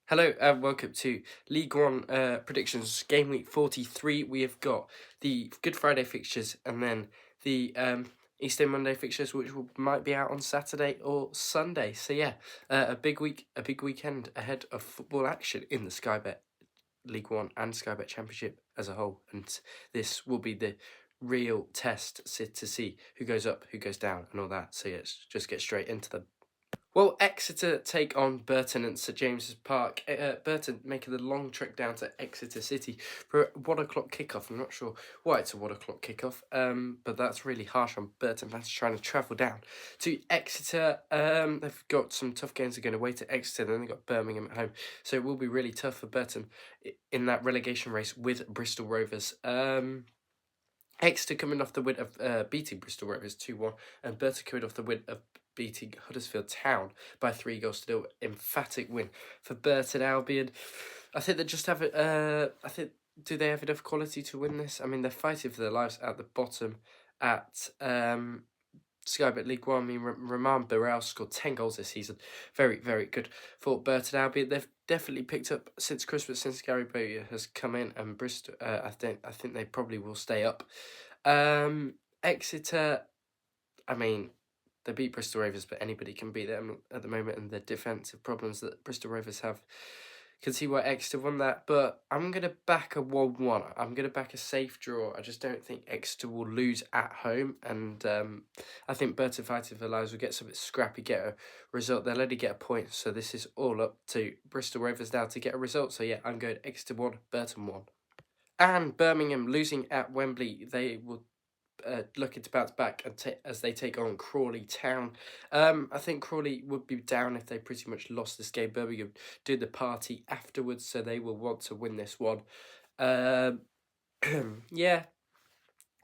Hello and welcome to League One predictions. Game week 43. We have got the Good Friday fixtures and then the Easter Monday fixtures, which might be out on Saturday or Sunday. So yeah, a big week, a big weekend ahead of football action in the Sky Bet League One and Sky Bet Championship as a whole. And this will be the real test to see who goes up, who goes down, and all that. So yeah, let's just get straight into them. Well, Exeter take on Burton at St James's Park. Burton making the long trek down to Exeter City for a 1 o'clock kickoff. I'm not sure why it's a 1 o'clock kickoff, but that's really harsh on Burton fans trying to travel down to Exeter. They've got some tough games. They're going away to Exeter, then they've got Birmingham at home. So it will be really tough for Burton in that relegation race with Bristol Rovers. Exeter coming off the win of beating Bristol Rovers 2-1, and Burton coming off the win of beating Huddersfield Town by 3-0. Emphatic win for Burton Albion. I think they just have it. Do they have enough quality to win this? I mean, they're fighting for their lives at the bottom at Sky Bet League One. I mean, Roman Burrell scored 10 goals this season. Very, very good for Burton Albion. They've definitely picked up since Christmas, since Gary Bowyer has come in, and Bristol. I think they probably will stay up. Exeter. I mean, they beat Bristol Rovers, but anybody can beat them at the moment, and the defensive problems that Bristol Rovers have. Can see why Exeter won that, but I'm going to back a 1-1. I'm going to back a safe draw. I just don't think Exeter will lose at home, and I think Burton fighting for lives will get something scrappy, get a result. They'll only get a point, so this is all up to Bristol Rovers now to get a result. So yeah, I'm going Exeter 1, Burton 1. And Birmingham losing at Wembley. They will looking to bounce back and as they take on Crawley Town. I think Crawley would be down if they pretty much lost this game. Birmingham do the party afterwards, so they will want to win this one. Yeah.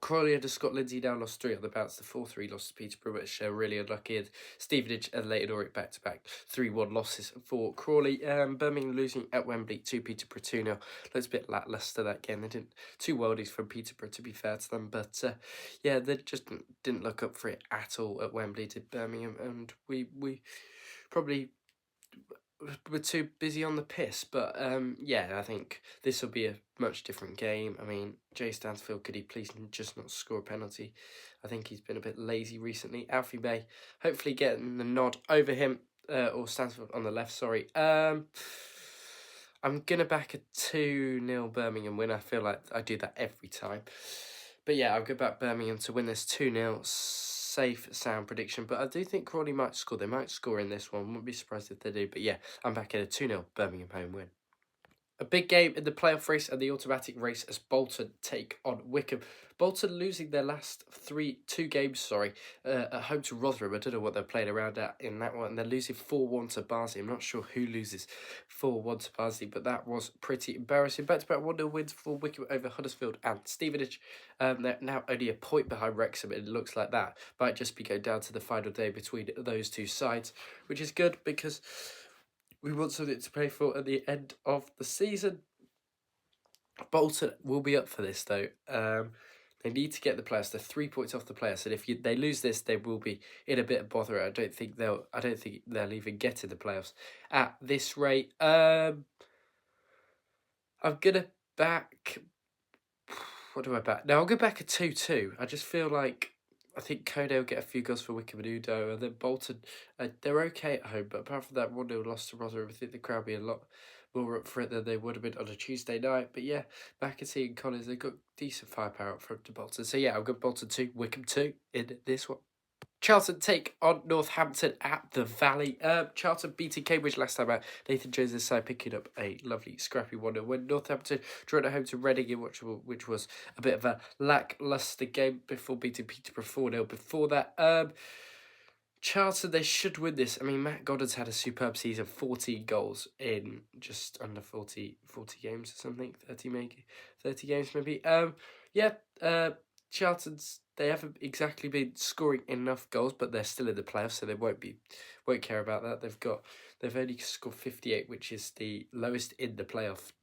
Crawley had Scott Lindsay down, lost 3 on the bounce. The 4-3 loss to Peterborough, which really unlucky. And Stevenage and Leighton Orient back-to-back 3-1 losses for Crawley. Birmingham losing at Wembley to Peterborough 2-0. Looks a bit lacklustre that game. They didn't 2 worldies from Peterborough, to be fair to them. But yeah, they just didn't look up for it at all at Wembley, did Birmingham. And we probably we're too busy on the piss, but yeah, I think this will be a much different game. I mean, Jay Stansfield, could he please just not score a penalty? I think he's been a bit lazy recently. Alfie May, hopefully getting the nod over him, or Stansfield on the left, sorry. I'm going to back a 2-0 Birmingham win. I feel like I do that every time. But yeah, I'll go back Birmingham to win this 2-0. Safe, sound prediction. But I do think Crawley might score. They might score in this one. Wouldn't be surprised if they do. But yeah, I'm back at a 2-0 Birmingham home win. A big game in the playoff race and the automatic race as Bolton take on Wickham. Bolton losing their last two games, at home to Rotherham. I don't know what they're playing around at in that one. They're losing 4-1 to Barnsley. I'm not sure who loses 4-1 to Barnsley, but that was pretty embarrassing. Back-to-back 1-0 wins for Wickham over Huddersfield and Stevenage. They're now only a point behind Wrexham. It looks like that might just be going down to the final day between those two sides, which is good because we want something to play for at the end of the season. Bolton will be up for this though. They need to get the playoffs. They're 3 points off the playoffs, and if they lose this, they will be in a bit of bother. I don't think they'll even get to the playoffs at this rate. I'm gonna back. What do I back? No, I'll go back a 2-2. I just feel like I think Kone will get a few goals for Wickham and Udo, and then Bolton, they're okay at home, but apart from that 1-0 loss to Rotherham, I think the crowd will be a lot more up for it than they would have been on a Tuesday night. But yeah, McAtee and Collins, they've got decent firepower up front to Bolton. So yeah, I'll go Bolton 2, Wickham 2 in this one. Charlton take on Northampton at the Valley. Charlton beating Cambridge last time out. Nathan Jones' side picking up a lovely scrappy 1-0 win. Northampton drawing at home to Reading, which was a bit of a lacklustre game before beating Peterborough 4-0 before that. Charlton, they should win this. I mean, Matt Goddard's had a superb season, 14 goals in just under 40 games or something, 30 games maybe. Charlton's, they haven't exactly been scoring enough goals, but they're still in the playoffs, so they won't care about that. They've only scored 58, which is the lowest in the playoff,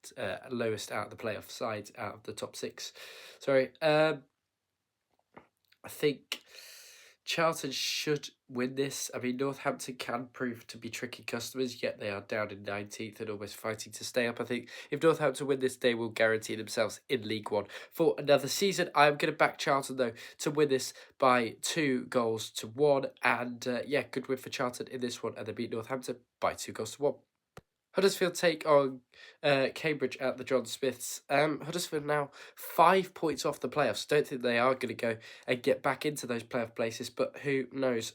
lowest out of the playoff sides out of the top 6. Sorry, I think Charlton should win this. I mean, Northampton can prove to be tricky customers, yet they are down in 19th and almost fighting to stay up. I think if Northampton win this, they will guarantee themselves in League One for another season. I'm going to back Charlton, though, to win this by 2-1. And yeah, good win for Charlton in this one. And they beat Northampton by 2-1. Huddersfield take on Cambridge at the John Smiths. Huddersfield now 5 points off the playoffs. Don't think they are going to go and get back into those playoff places, but who knows?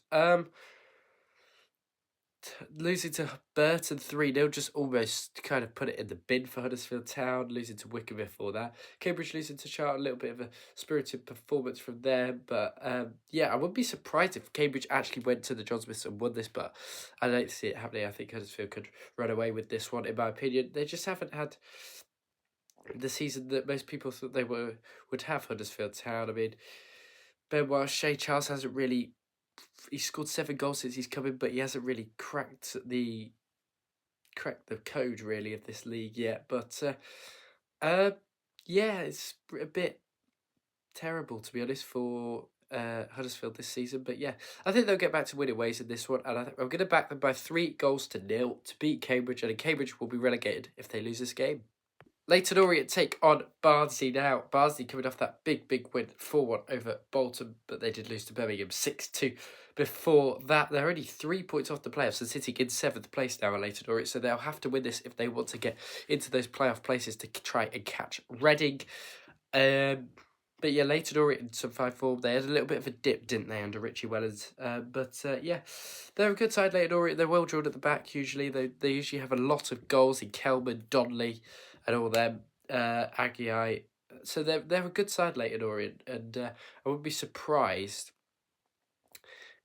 Losing to Burton 3-0 just almost kind of put it in the bin for Huddersfield Town. Losing to Wycombe before that. Cambridge losing to Charlton, a little bit of a spirited performance from them. But yeah, I wouldn't be surprised if Cambridge actually went to the John Smiths and won this, but I don't see it happening. I think Huddersfield could run away with this one, in my opinion. They just haven't had the season that most people thought they would have, Huddersfield Town. I mean, Benoit Shea Charles hasn't really... He's scored 7 goals since he's come in, but he hasn't really cracked the code really of this league yet. But yeah, it's a bit terrible, to be honest, for Huddersfield this season. But yeah, I think they'll get back to winning ways in this one, and I'm going to back them by 3-0 to beat Cambridge, and Cambridge will be relegated if they lose this game. Leyton Orient take on Barnsley now. Barnsley coming off that big win, 4-1 over Bolton, but they did lose to Birmingham 6-2. Before that, they're only 3 points off the playoffs and sitting in 7th place now at Leyton Orient, so they'll have to win this if they want to get into those playoff places to try and catch Reading. But yeah, Leyton Orient in some 5 form. They had a little bit of a dip, didn't they, under Richie Wellens? But yeah, they're a good side, Leyton Orient. They're well drawn at the back usually. They usually have a lot of goals in Kelman, Donnelly, and all them, Aguiai. So they're a good side, Leyton Orient, and I wouldn't be surprised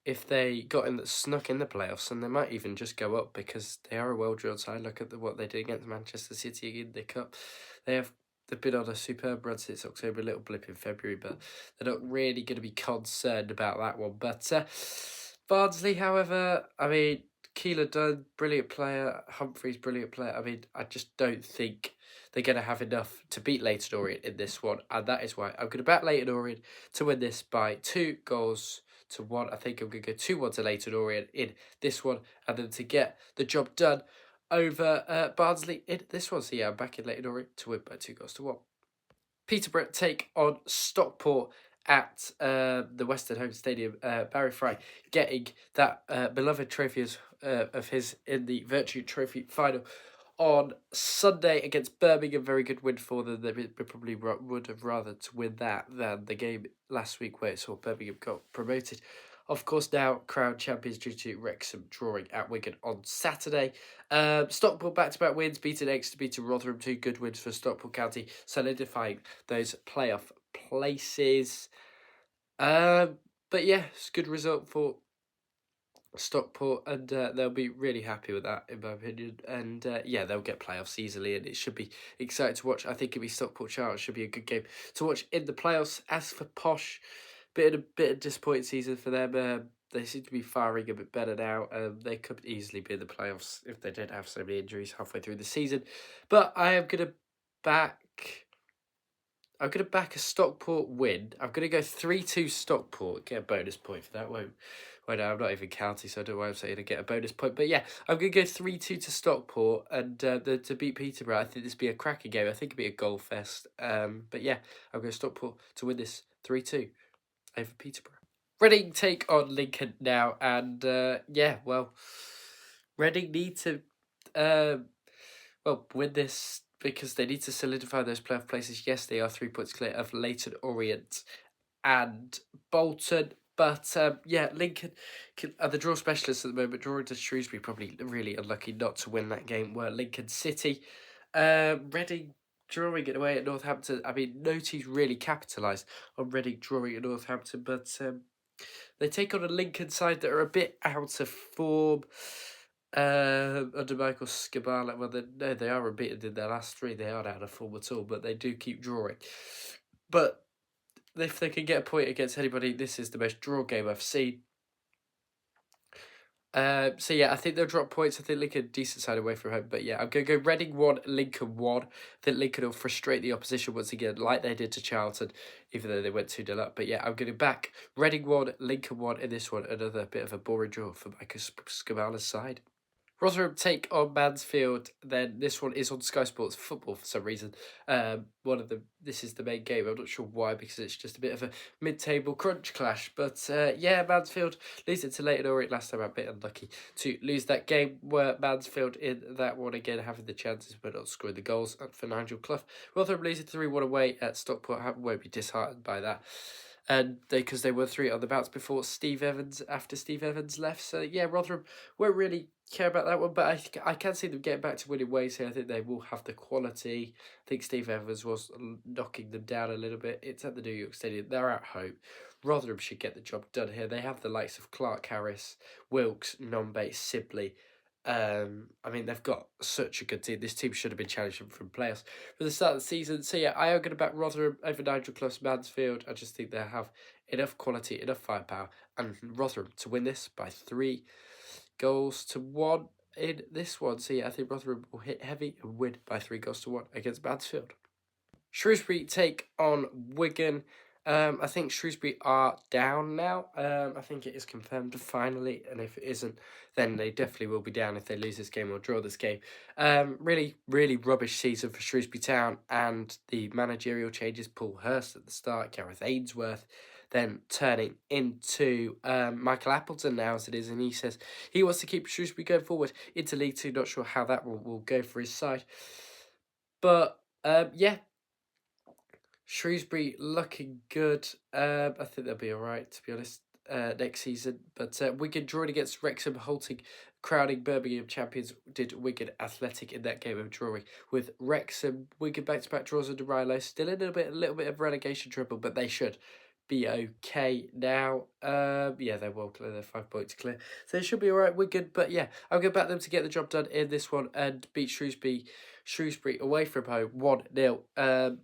if they snuck in the playoffs, and they might even just go up because they are a well-drilled side. Look at what they did against Manchester City in the Cup. They've been on a superb run since October, a little blip in February, but they're not really going to be concerned about that one. But Barnsley, however, I mean, Keeler Dunn, brilliant player. Humphreys, brilliant player. I mean, I just don't think they're going to have enough to beat Leyton Orient in this one, and that is why I'm going to back Leyton Orient to win this by 2-1. I think I'm going to go 2-1 to Leyton Orient in this one, and then to get the job done over Barnsley in this one. So yeah, I'm back in Leyton Orient to win by 2-1. Peterborough take on Stockport at the Western Home Stadium. Barry Fry getting that beloved trophy of his in the Virtue Trophy final on Sunday against Birmingham. Very good win for them. They probably would have rather to win that than the game last week where it saw Birmingham got promoted. Of course, now crowned champions due to Wrexham drawing at Wigan on Saturday. Stockport back-to-back wins, beating Exeter, beating Rotherham. 2 good wins for Stockport County, solidifying those playoff places. But yeah, it's a good result for Stockport, and they'll be really happy with that, in my opinion. And yeah, they'll get playoffs easily, and it should be exciting to watch. I think it'll be Stockport Charlton. Should be a good game to watch in the playoffs. As for Posh, bit of disappointing season for them. They seem to be firing a bit better now. They could easily be in the playoffs if they didn't have so many injuries halfway through the season. But I am gonna back a Stockport win. I'm going to go 3-2 Stockport. Get a bonus point for that. Well, no, I'm not even county, so I don't know why I'm saying to get a bonus point. But yeah, I'm going to go 3-2 to Stockport and to beat Peterborough. I think this will be a cracking game. I think it'll be a goal fest. But yeah, I'm going to Stockport to win this 3-2 over Peterborough. Reading take on Lincoln now. And yeah, well, Reading need to win this because they need to solidify those playoff places. Yes, they are 3 points clear of Leyton Orient and Bolton. But yeah, Lincoln are the draw specialists at the moment. Drawing to Shrewsbury, probably really unlucky not to win that game, were Lincoln City. Reading drawing it away at Northampton. I mean, no team's really capitalised on Reading drawing at Northampton, but they take on a Lincoln side that are a bit out of form. Under Michael Scabala, well, they are unbeaten in their last 3. They aren't out of form at all, but they do keep drawing. But if they can get a point against anybody, this is the most draw game I've seen. So yeah, I think they'll drop points. I think Lincoln decent side away from home, but yeah, I'm gonna go Reading 1, Lincoln 1. I think Lincoln will frustrate the opposition once again, like they did to Charlton, even though they went 2-0 up. But yeah, I'm gonna back Reading 1, Lincoln 1 in this one. Another bit of a boring draw for Michael Scamala's side. Rotherham take on Mansfield. Then this one is on Sky Sports Football for some reason. One of them. This is the main game. I'm not sure why, because it's just a bit of a mid-table crunch clash. But yeah, Mansfield losing to Leighton Orient last time. I'm a bit unlucky to lose that game. Where Mansfield in that one again having the chances but not scoring the goals for Nigel Clough. Rotherham losing 3-1 away at Stockport. I won't be disheartened by that. And because they were 3 on the bounce before Steve Evans, after Steve Evans left. So yeah, Rotherham won't really care about that one, but I can see them getting back to winning ways here. I think they will have the quality. I think Steve Evans was knocking them down a little bit. It's at the New York Stadium. They're at home. Rotherham should get the job done here. They have the likes of Clark Harris, Wilkes, Nombe, Sibley. I mean, they've got such a good team. This team should have been challenging from players for the start of the season. So yeah, I am going to back Rotherham over Nigel Clough's Mansfield. I just think they have enough quality, enough firepower, and Rotherham to win this by 3-1 in this one. So yeah, I think Rotherham will hit heavy and win by 3-1 against Mansfield. Shrewsbury take on Wigan. I think Shrewsbury are down now. I think it is confirmed finally, and if it isn't, then they definitely will be down if they lose this game or draw this game. Really, really rubbish season for Shrewsbury Town, and the managerial changes, Paul Hurst at the start, Gareth Ainsworth, then turning into Michael Appleton now as it is, and he says he wants to keep Shrewsbury going forward into League Two. Not sure how that will go for his side. But yeah, Shrewsbury looking good. I think they'll be all right, to be honest, next season. But Wigan drawing against Wrexham, halting, crowning Birmingham champions, did Wigan Athletic in that game of drawing. With Wrexham, Wigan back-to-back draws under Rilo, still in a little bit of relegation trouble, but they should be okay now. Yeah, they're well clear. They're 5 points clear, so they should be all right. Wigan, but yeah, I'll go back them to get the job done in this one and beat Shrewsbury away from home 1-0.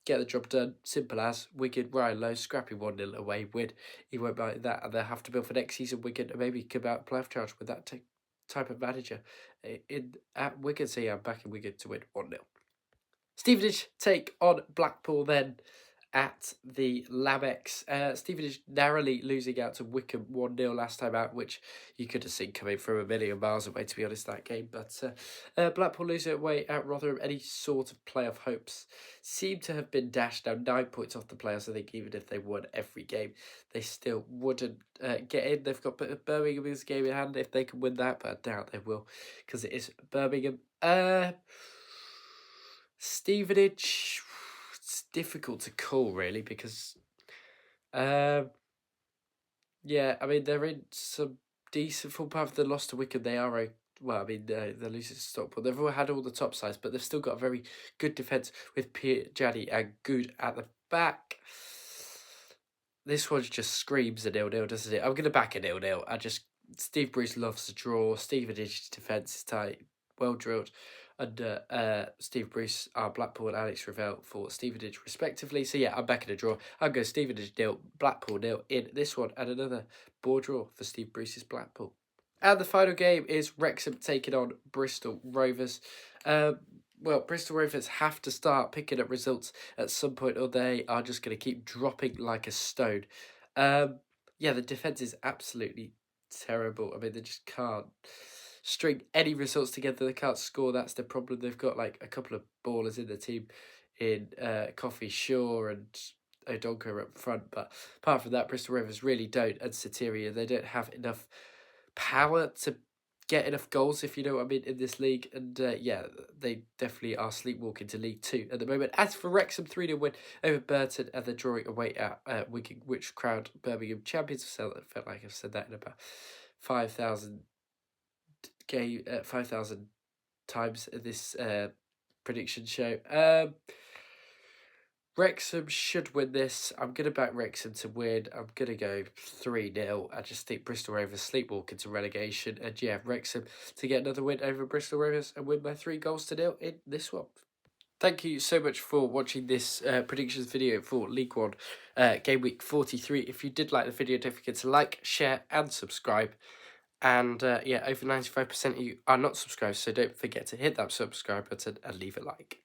Get the job done. Simple as. Wigan, Ryan Lowe, scrappy 1-0 away win. He won't like that, and they'll have to build for next season. Wigan, and maybe come out playoff chance with that type of manager at Wigan. So yeah, I'm backing Wigan to win 1-0. Stevenage take on Blackpool then at the Lamex. Stevenage narrowly losing out to Wickham 1-0 last time out, which you could have seen coming from a million miles away, to be honest, that game. But Blackpool losing away at Rotherham. Any sort of playoff hopes seem to have been dashed now. 9 points off the playoffs. I think even if they won every game, they still wouldn't get in. They've got Birmingham in this game in hand if they can win that, but I doubt they will because it is Birmingham. Stevenage, it's difficult to call really because, yeah, I mean they're in some decent form. Apart from the loss to Wickham, they are well. I mean they're losing to Stockport. They've all had all the top sides, but they've still got a very good defence with Pierre Jaddy and Good at the back. This one just screams a 0-0, doesn't it? I'm gonna back a 0-0. Steve Bruce loves to draw. Stevenage's defence is tight, well drilled under Steve Bruce, Blackpool and Alex Ravel for Stevenage respectively. So yeah, I'm back in a draw. I'll go Stevenage 0, Blackpool 0 in this one, and another board draw for Steve Bruce's Blackpool. And the final game is Wrexham taking on Bristol Rovers. Well, Bristol Rovers have to start picking up results at some point, or they are just going to keep dropping like a stone. Yeah, the defence is absolutely terrible. I mean, they just can't string any results together. They can't score. That's the problem. They've got like a couple of ballers in the team in Coffey Shaw and Odonka up front. But apart from that, Bristol Rovers really don't. And Soteria, they don't have enough power to get enough goals, if you know what I mean, in this league. And yeah, they definitely are sleepwalking to League Two at the moment. As for Wrexham, 3-0 win over Burton, and they're drawing away at Wigan, which crowned Birmingham champions. So I felt like I've said that in about 5,000 times in this prediction show. Wrexham should win this. I'm going to back Wrexham to win. I'm going to go 3-0. I just think Bristol Rovers sleepwalk into relegation. And yeah, Wrexham to get another win over Bristol Rovers and win by 3-0 in this one. Thank you so much for watching this predictions video for League One Game Week 43. If you did like the video, don't forget to like, share and subscribe. And yeah, over 95% of you are not subscribed, so don't forget to hit that subscribe button and leave a like.